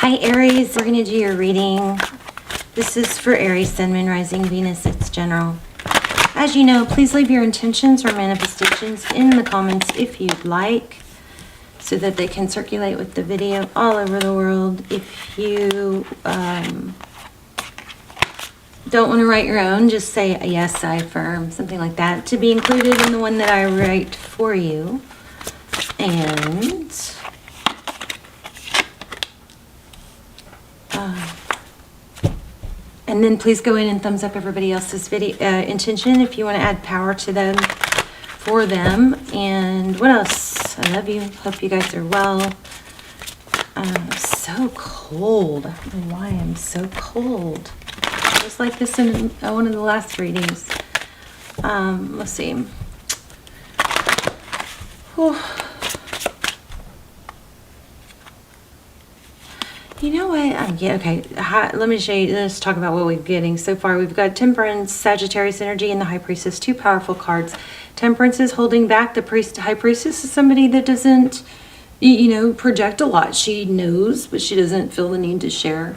Hi Aries, we're going to do your reading. This is for Aries, Sun, Moon, Rising, Venus. It's general. As you know, please leave your intentions or manifestations in the comments if you'd like, so that they can circulate with the video all over the world. If you don't want to write your own, just say yes, I affirm, something like that, to be included in the one that I write for you. And then please go in and thumbs up everybody else's video intention if you want to add power to them, for them. And what else? I love you. Hope you guys are well. So cold. I don't know why I'm so cold. It was like this in one of the last readings. Let's see. Whew. You know what? Yeah, okay. Let me show you. Let's talk about what we're getting so far. We've got Temperance, Sagittarius energy, and the High Priestess. Two powerful cards. Temperance is holding back. The High Priestess is somebody that doesn't, project a lot. She knows, but she doesn't feel the need to share.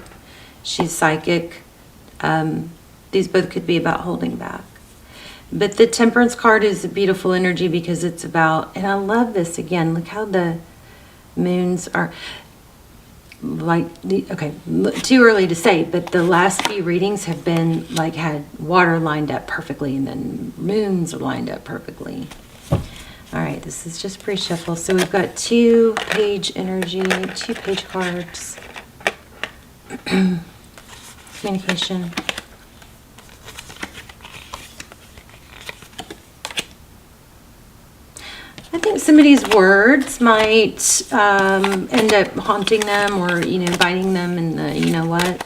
She's psychic. These both could be about holding back. But the Temperance card is a beautiful energy because it's about, and I love this again. Look how the moons are. Too early to say, but the last few readings have been like had water lined up perfectly, and then moons are lined up perfectly. All right, this is just pre-shuffle. So we've got 2-page energy, 2-page cards. Communication. I think somebody's words might end up haunting them, or, biting them in the, what.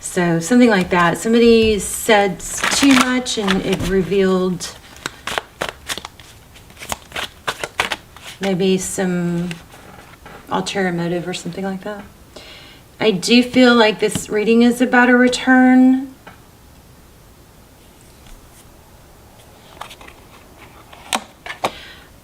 So something like that. Somebody said too much and it revealed maybe some ulterior motive or something like that. I do feel like this reading is about a return.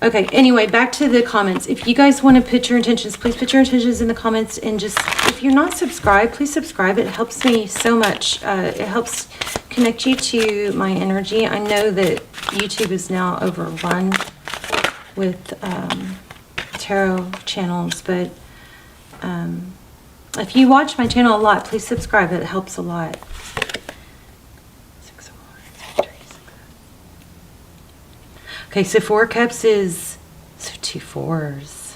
Okay, anyway, back to the comments. If you guys want to put your intentions, please put your intentions in the comments. And just, if you're not subscribed, please subscribe. It helps me so much. It helps connect you to my energy. I know that YouTube is now overrun with tarot channels, but if you watch my channel a lot, please subscribe. It helps a lot. Okay, so 4 cups is, so 2 4s.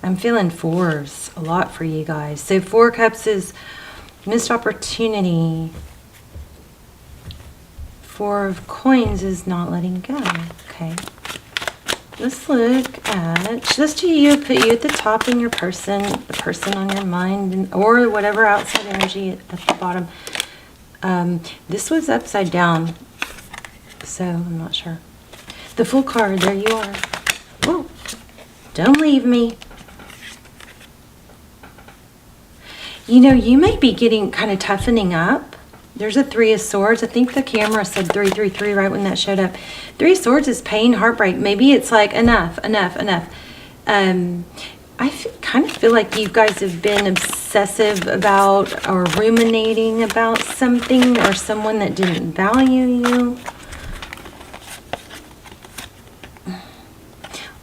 I'm feeling 4s a lot for you guys. So 4 cups is missed opportunity. 4 of coins is not letting go. Okay. Let's look at, let's do you, put you at the top in your person, the person on your mind, or whatever outside energy at the bottom. This was upside down, so I'm not sure. The Fool card, there you are. Whoa, don't leave me. You may be getting kind of toughening up. There's a 3 of Swords. I think the camera said 333 right when that showed up. 3 of Swords is pain, heartbreak. Maybe it's like enough. I kind of feel like you guys have been obsessive about or ruminating about something or someone that didn't value you.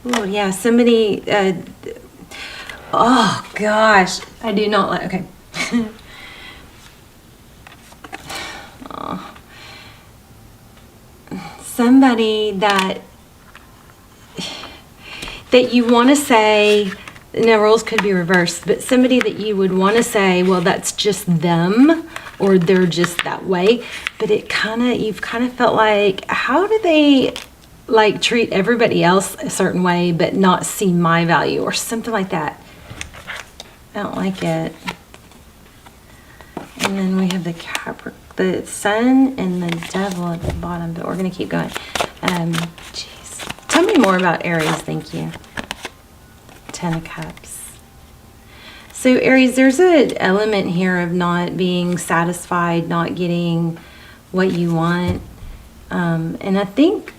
Oh, yeah, somebody, oh, gosh, I do not like, okay. Oh. Somebody that you want to say, now roles could be reversed, but somebody that you would want to say, well, that's just them, or they're just that way, but you've kind of felt like, how do they treat everybody else a certain way but not see my value or something like that? I don't like it. And then we have the Sun and the Devil at the bottom, but we're going to keep going. Jeez. Tell me more about Aries, thank you. 10 of Cups. So Aries, there's an element here of not being satisfied, not getting what you want. And I think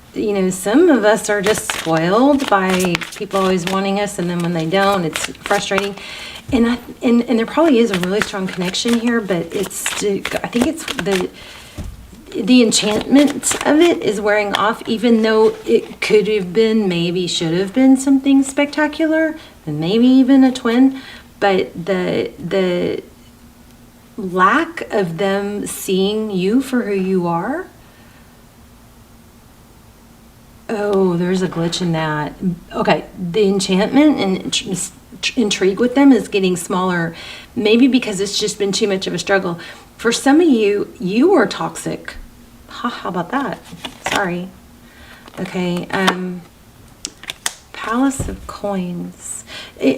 some of us are just spoiled by people always wanting us, and then when they don't, it's frustrating. And there probably is a really strong connection here, but I think it's the enchantment of it is wearing off, even though it could have been, maybe should have been something spectacular, and maybe even a twin, but the lack of them seeing you for who you are. Oh, there's a glitch in that. Okay, the enchantment and intrigue with them is getting smaller, maybe because it's just been too much of a struggle. For some of you, you are toxic. How about that? Sorry. Okay, Palace of Coins.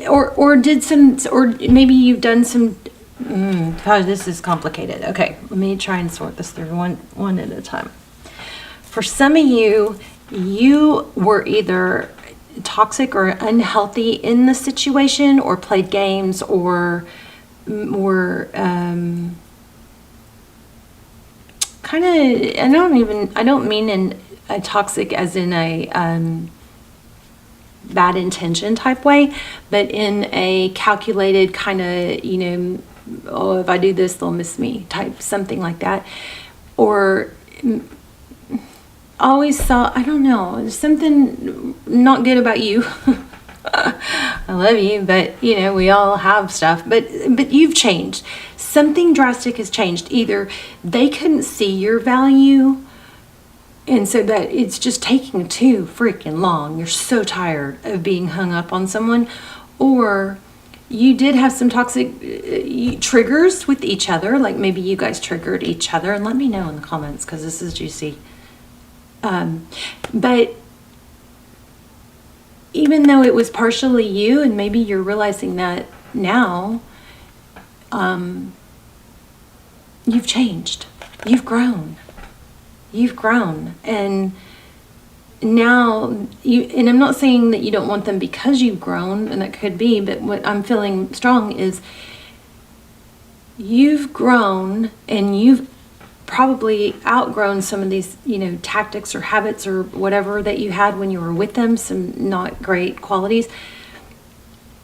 Or maybe you've done some, God, this is complicated. Okay, let me try and sort this through one at a time. For some of you, you were either toxic or unhealthy in the situation, or played games, or were kind of, I don't mean in a toxic as in a bad intention type way, but in a calculated kind of, oh, if I do this, they'll miss me type, something like that. Or always saw, I don't know, something not good about you. I love you, but we all have stuff, but you've changed. Something drastic has changed. Either they couldn't see your value, and so that it's just taking too freaking long. You're so tired of being hung up on someone, or you did have some toxic triggers with each other, like maybe you guys triggered each other, and let me know in the comments because this is juicy. But even though it was partially you, and maybe you're realizing that now, you've changed, you've grown, and now and I'm not saying that you don't want them because you've grown, and that could be, but what I'm feeling strong is you've grown, and you've probably outgrown some of these, tactics or habits or whatever that you had when you were with them, some not great qualities,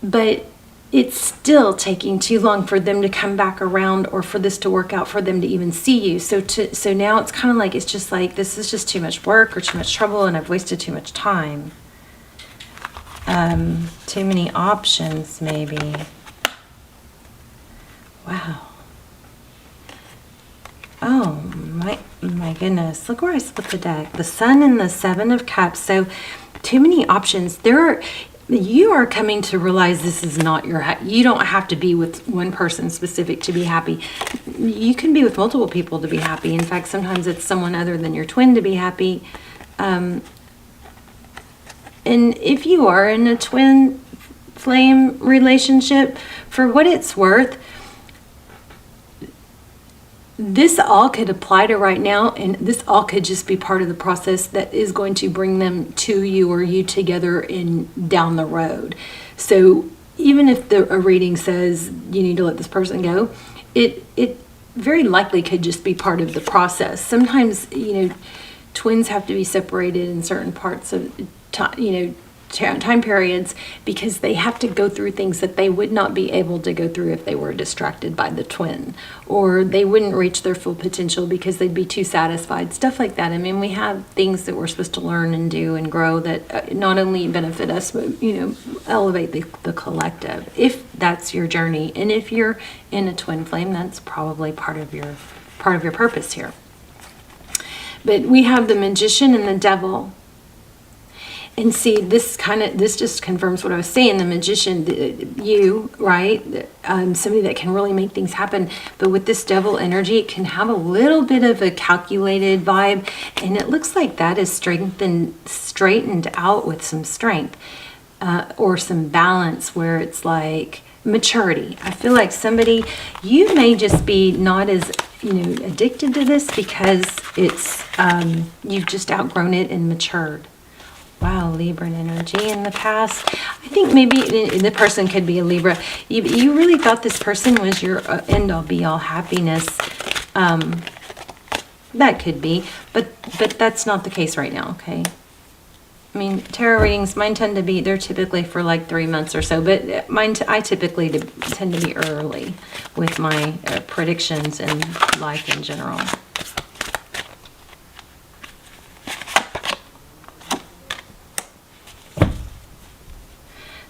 but it's still taking too long for them to come back around, or for this to work out, for them to even see you. So now it's kind of like, it's just like, this is just too much work or too much trouble, and I've wasted too much time. Too many options, maybe. Wow. Oh my goodness, look where I split the deck. The Sun and the Seven of Cups. So too many options. You are coming to realize this is not you don't have to be with one person specific to be happy. You can be with multiple people to be happy. In fact, sometimes it's someone other than your twin to be happy. And if you are in a twin flame relationship, for what it's worth, this all could apply to right now, and this all could just be part of the process that is going to bring them to you, or you together in down the road. So even if a reading says you need to let this person go, it very likely could just be part of the process. Sometimes, twins have to be separated in certain parts of time periods, because they have to go through things that they would not be able to go through if they were distracted by the twin, or they wouldn't reach their full potential because they'd be too satisfied, stuff like that. I mean, we have things that we're supposed to learn and do and grow that not only benefit us, but elevate the collective, if that's your journey. And if you're in a twin flame, that's probably part of your purpose here. But we have the Magician and the Devil. And see, this just confirms what I was saying. The Magician, you, right? Somebody that can really make things happen. But with this Devil energy, it can have a little bit of a calculated vibe. And it looks like that is straightened out with some strength, or some balance, where it's like maturity. I feel like you may just be not as, addicted to this, because it's, you've just outgrown it and matured. Wow, Libra energy in the past. I think maybe the person could be a Libra. You really thought this person was your end-all be-all happiness. That could be, but that's not the case right now, okay? I mean, tarot readings, mine tend to be, they're typically for like 3 months or so, but mine, I typically tend to be early with my predictions and life in general.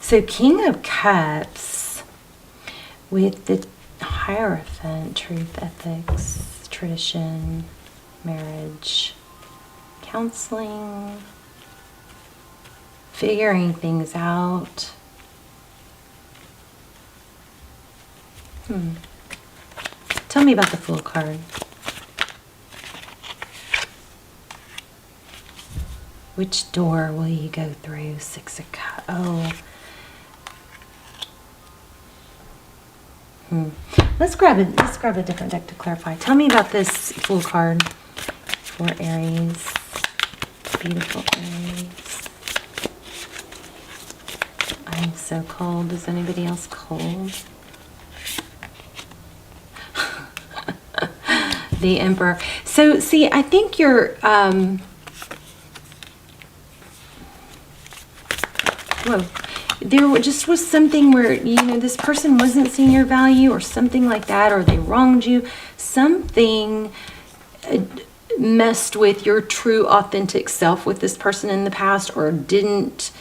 So King of Cups with the Hierophant, truth, ethics, tradition, marriage, counseling, figuring things out. Tell me about the Fool card. Which door will you go through? Six of Cups. Oh. Let's grab a different deck to clarify. Tell me about this Fool card for Aries. Beautiful Aries. I'm so cold. Is anybody else cold? The Emperor. So see, I think you're whoa. There just was something where, you know, this person wasn't seeing your value or something like that, or they wronged you. Something messed with your true, authentic self with this person in the past, or didn't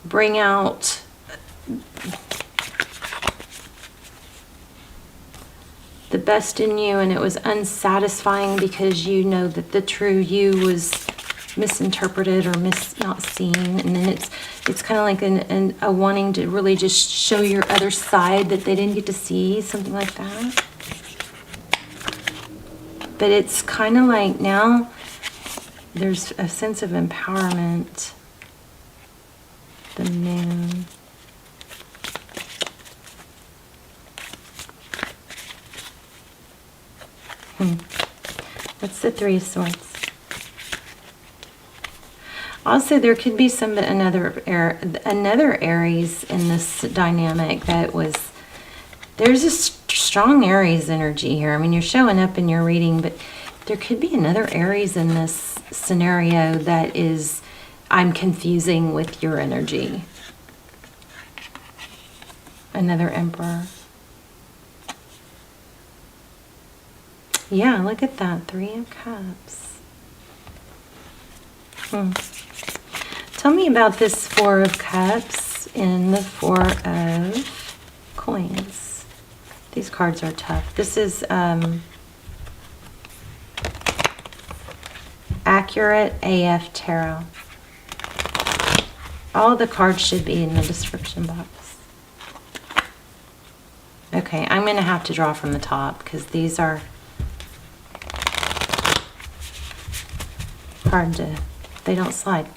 bring out the best in you, and it was unsatisfying because you know that the true you was misinterpreted or not seen, and then it's kind of like a wanting to really just show your other side that they didn't get to see, something like that. But it's kind of like now there's a sense of empowerment. The Moon. What's the Three of Swords? Also, there could be another Aries in this dynamic that was, there's a strong Aries energy here. I mean, you're showing up in your reading, but there could be another Aries in this scenario that is, I'm confusing with your energy. Another Emperor. Yeah, look at that. Three of Cups. Tell me about this Four of Cups and the Four of Coins. These cards are tough. This is Accurate AF Tarot. All the cards should be in the description box. Okay, I'm going to have to draw from the top because these are hard to, they don't slide.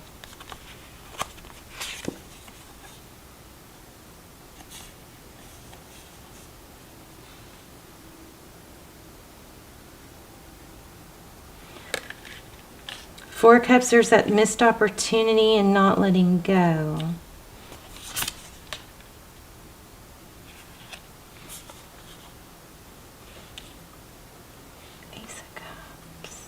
Four of Cups, there's that missed opportunity and not letting go. Ace of Cups.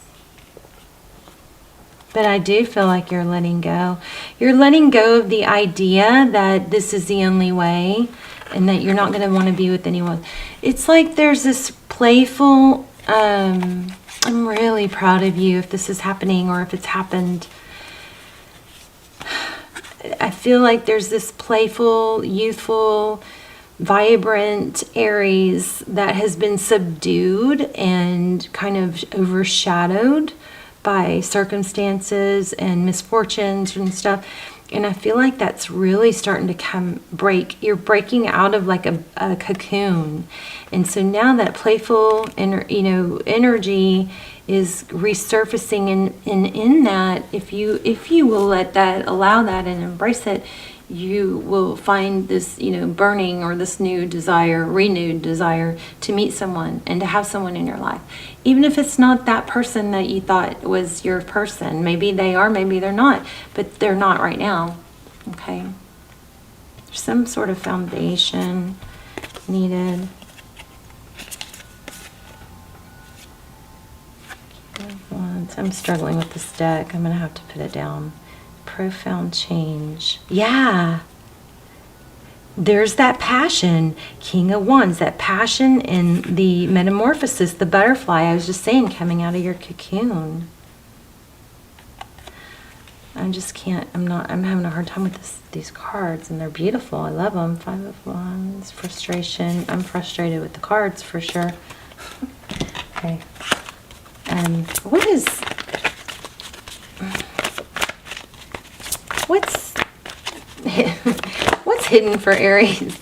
But I do feel like you're letting go. You're letting go of the idea that this is the only way and that you're not going to want to be with anyone. It's like there's this playful, I'm really proud of you if this is happening or if it's happened. I feel like there's this playful, youthful, vibrant Aries that has been subdued and kind of overshadowed by circumstances and misfortunes and stuff. And I feel like that's really starting to break. You're breaking out of like a cocoon. And so now that playful energy is resurfacing, and in that, if you will allow that and embrace it, you will find this, burning or this renewed desire to meet someone and to have someone in your life. Even if it's not that person that you thought was your person. Maybe they are, maybe they're not, but they're not right now, okay? There's some sort of foundation needed. Wands I'm struggling with this deck. I'm going to have to put it down. Profound change. Yeah. There's that passion. King of Wands, that passion in the metamorphosis, the butterfly, I was just saying, coming out of your cocoon. I just can't, I'm having a hard time with these cards, and they're beautiful. I love them. 5 of Wands, frustration. I'm frustrated with the cards for sure. Okay. What's hidden for Aries?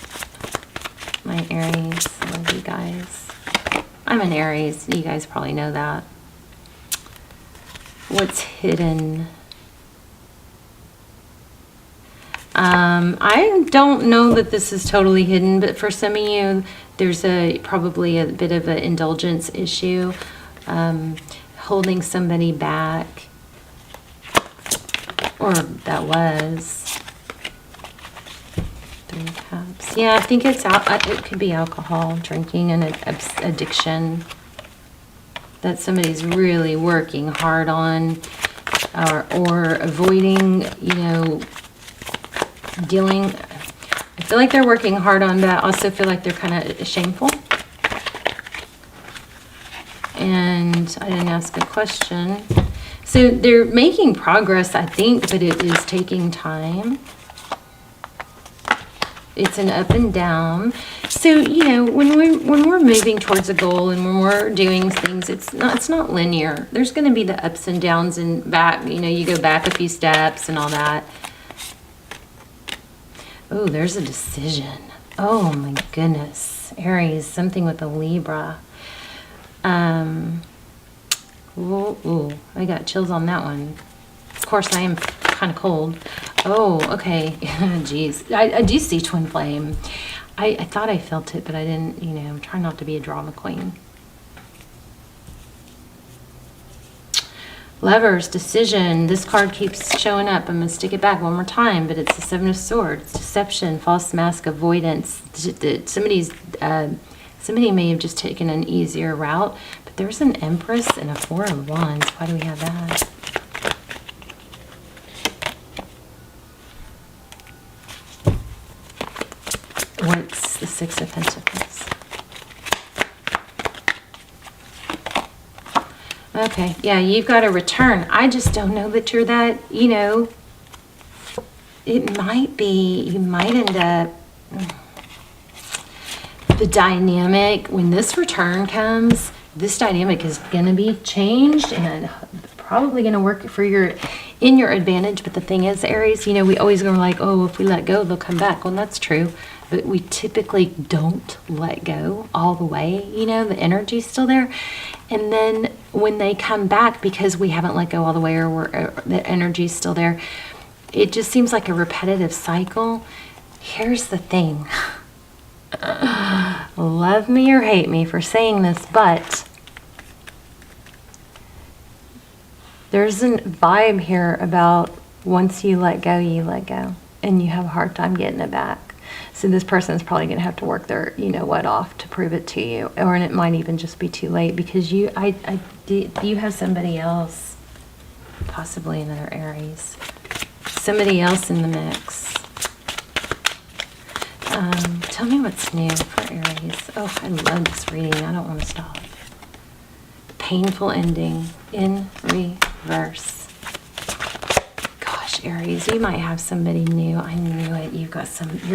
My Aries, I love you guys. I'm an Aries. You guys probably know that. What's hidden? I don't know that this is totally hidden, but for some of you, there's probably a bit of an indulgence issue, holding somebody back, or that was 3 Cups. Yeah, I think it could be alcohol, drinking, and addiction that somebody's really working hard on, or avoiding, you know, dealing. I feel like they're working hard on, but I also feel like they're kind of shameful. And I didn't ask a question. So they're making progress, I think, but it is taking time. It's an up and down. So, you know, when we're moving towards a goal and when we're doing things, it's not linear. There's going to be the ups and downs and back, you know, you go back a few steps and all that. Oh, there's a decision. Oh my goodness. Aries, something with a Libra. Ooh, I got chills on that one. Of course, I am kind of cold. Oh, okay. Jeez. I do see twin flame. I thought I felt it, but I didn't, you know, I'm trying not to be a drama queen. Lovers, decision. This card keeps showing up. I'm going to stick it back one more time, but it's the 7 of Swords. Deception, false mask, avoidance. Somebody may have just taken an easier route, but there's an Empress and a 4 of Wands. Why do we have that? What's the 6 of Pentacles? Okay, yeah, you've got to return. I just don't know that you're that, you know, it might be, you might end up, the dynamic, when this return comes, this dynamic is going to be changed and probably going to work for in your advantage. But the thing is, Aries, you know, we always go like, oh, if we let go, they'll come back. Well, that's true. But we typically don't let go all the way. You know, the energy's still there. And then when they come back, because we haven't let go all the way, or the energy's still there, it just seems like a repetitive cycle. Here's the thing. Love me or hate me for saying this, but there's a vibe here about once you let go, and you have a hard time getting it back. So this person's probably going to have to work their, you know what, off to prove it to you. Or it might even just be too late, because you have somebody else, possibly another Aries, somebody else in the mix. Tell me what's new for Aries. Oh, I love this reading. I don't want to stop. Painful ending in reverse. Gosh, Aries, you might have somebody new. I knew it. You're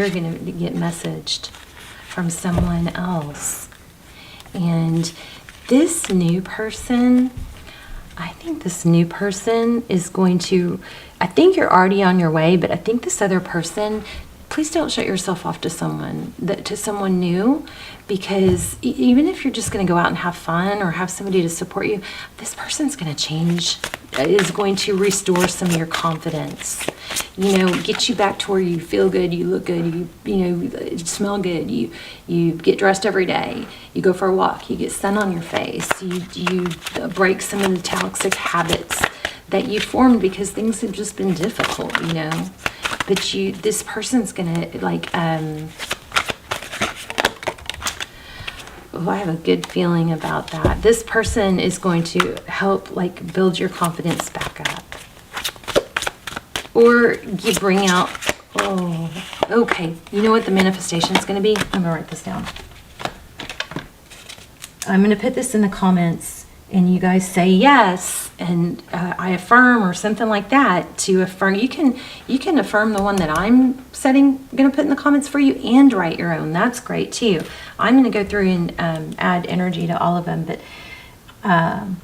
going to get messaged from someone else. And this new person, I think this new person is going to, I think you're already on your way, but I think this other person, please don't shut yourself off to someone new, because even if you're just going to go out and have fun or have somebody to support you, this person's going to change, is going to restore some of your confidence, you know, get you back to where you feel good, you look good, you smell good, you get dressed every day, you go for a walk, you get sun on your face, you break some of the toxic habits that you formed because things have just been difficult, you know. But this person's gonna, like, Oh, I have a good feeling about that. This person is going to help like build your confidence back up. Or you bring out, oh, okay. You know what the manifestation is going to be? I'm going to write this down. I'm going to put this in the comments and you guys say yes and I affirm or something like that to affirm. You can affirm the one that I'm going to put in the comments for you and write your own. That's great too. I'm going to go through and add energy to all of them, but I'm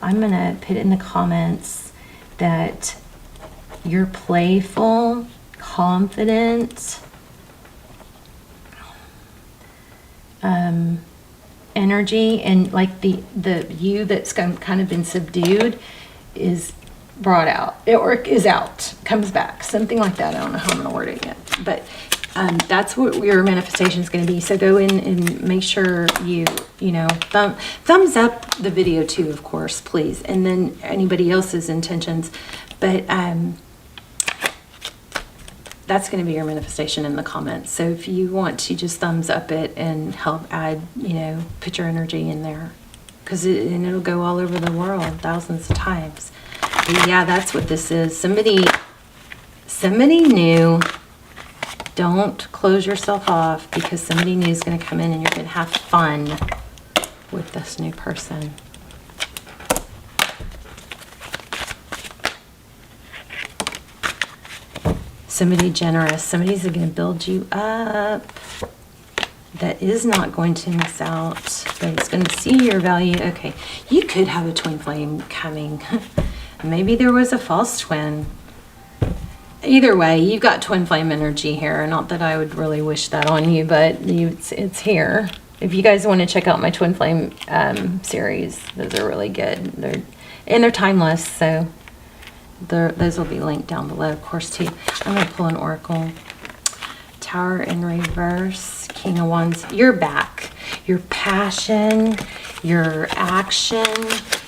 going to put in the comments that you're playful, confident, energy, and like the you that's kind of been subdued is brought out or is out, comes back, something like that. I don't know how I'm going to word it yet, but that's what your manifestation is going to be. So go in and make sure you know, thumbs up the video too, of course, please, and then anybody else's intentions, but that's going to be your manifestation in the comments. So if you want to just thumbs up it and help add, you know, put your energy in there, because it'll go all over the world thousands of times. But yeah, that's what this is. Somebody new. Don't close yourself off, because somebody new is going to come in and you're going to have fun with this new person. Somebody generous. Somebody's going to build you up. That is not going to miss out, but it's going to see your value. Okay, you could have a twin flame coming. Maybe there was a false twin. Either way, you've got twin flame energy here. Not that I would really wish that on you, but it's here. If you guys want to check out my twin flame series, those are really good. They're timeless, so those will be linked down below, of course, too. I'm going to pull an oracle. Tower in reverse, King of Wands. You're back. Your passion, your action,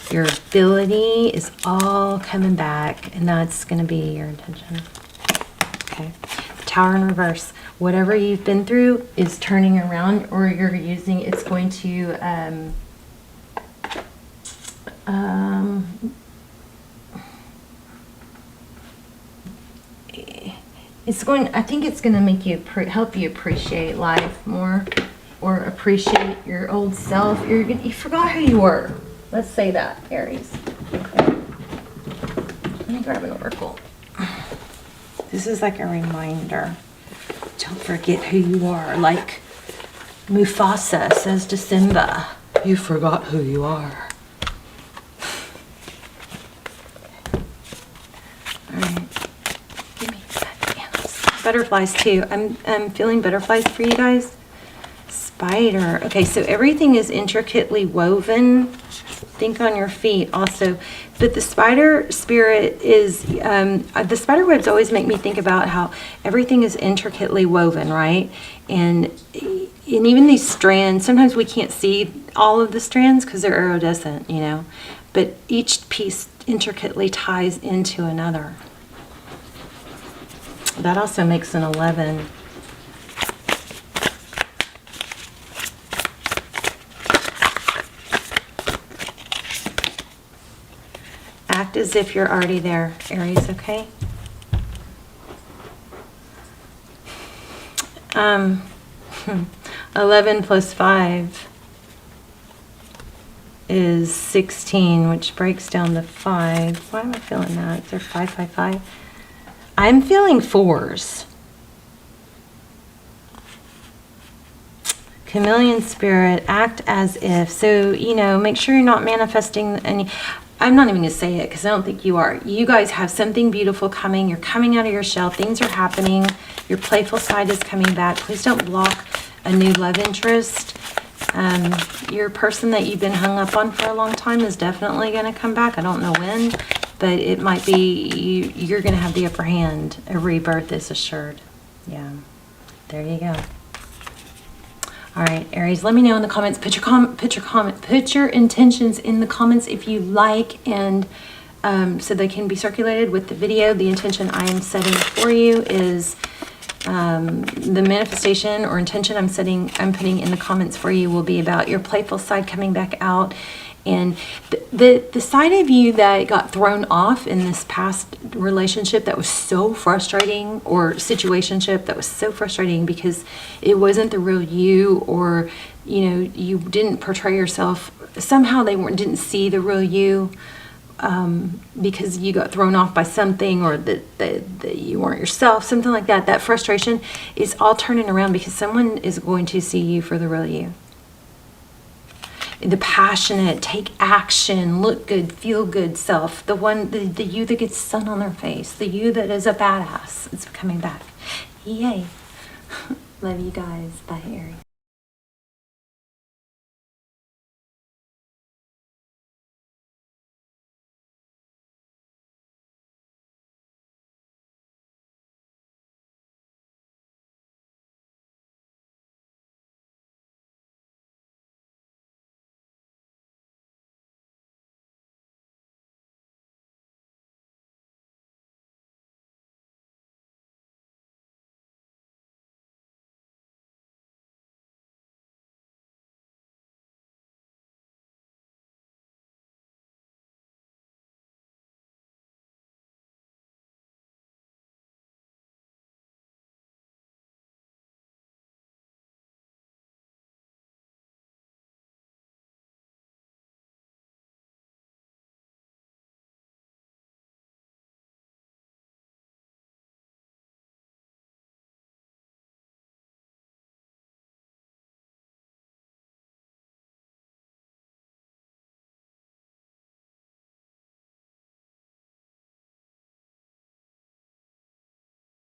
your ability is all coming back, and that's going to be your intention. Okay. Tower in reverse. Whatever you've been through is turning around, or you're using, it's going to I think it's going to make you help you appreciate life more, or appreciate your old self. You forgot who you were. Let's say that, Aries. Okay. Let me grab an oracle. This is like a reminder. Don't forget who you are. Like Mufasa says to Simba, you forgot who you are. All right. Give me that. Butterflies too. I'm feeling butterflies for you guys. Spider. Okay, so everything is intricately woven. Think on your feet also. But the spider spirit is, the spider webs always make me think about how everything is intricately woven, right? And even these strands, sometimes we can't see all of the strands because they're iridescent, you know. But each piece intricately ties into another. That also makes an 11. Act as if you're already there, Aries, okay? 11 plus 5 is 16, which breaks down to 5. Why am I feeling that? Is there 5, 5, 5? I'm feeling 4s. Chameleon spirit, act as if. So, you know, make sure you're not manifesting any. I'm not even going to say it because I don't think you are. You guys have something beautiful coming. You're coming out of your shell. Things are happening. Your playful side is coming back. Please don't block a new love interest. Your person that you've been hung up on for a long time is definitely going to come back. I don't know when, but it might be you're going to have the upper hand. A rebirth is assured. Yeah, there you go. All right, Aries, let me know in the comments. Put your intentions in the comments if you like, and so they can be circulated with the video. The intention I am setting for you is The manifestation or intention I'm putting in the comments for you will be about your playful side coming back out. And the side of you that got thrown off in this past relationship that was so frustrating, or situationship that was so frustrating because it wasn't the real you, or, you know, you didn't portray yourself. Somehow they didn't see the real you, because you got thrown off by something, or that you weren't yourself, something like that. That frustration is all turning around because someone is going to see you for the real you. The passionate, take action, look good, feel good self. The you that gets sun on their face. The you that is a badass. It's coming back. Yay. Love you guys. Bye, Aries.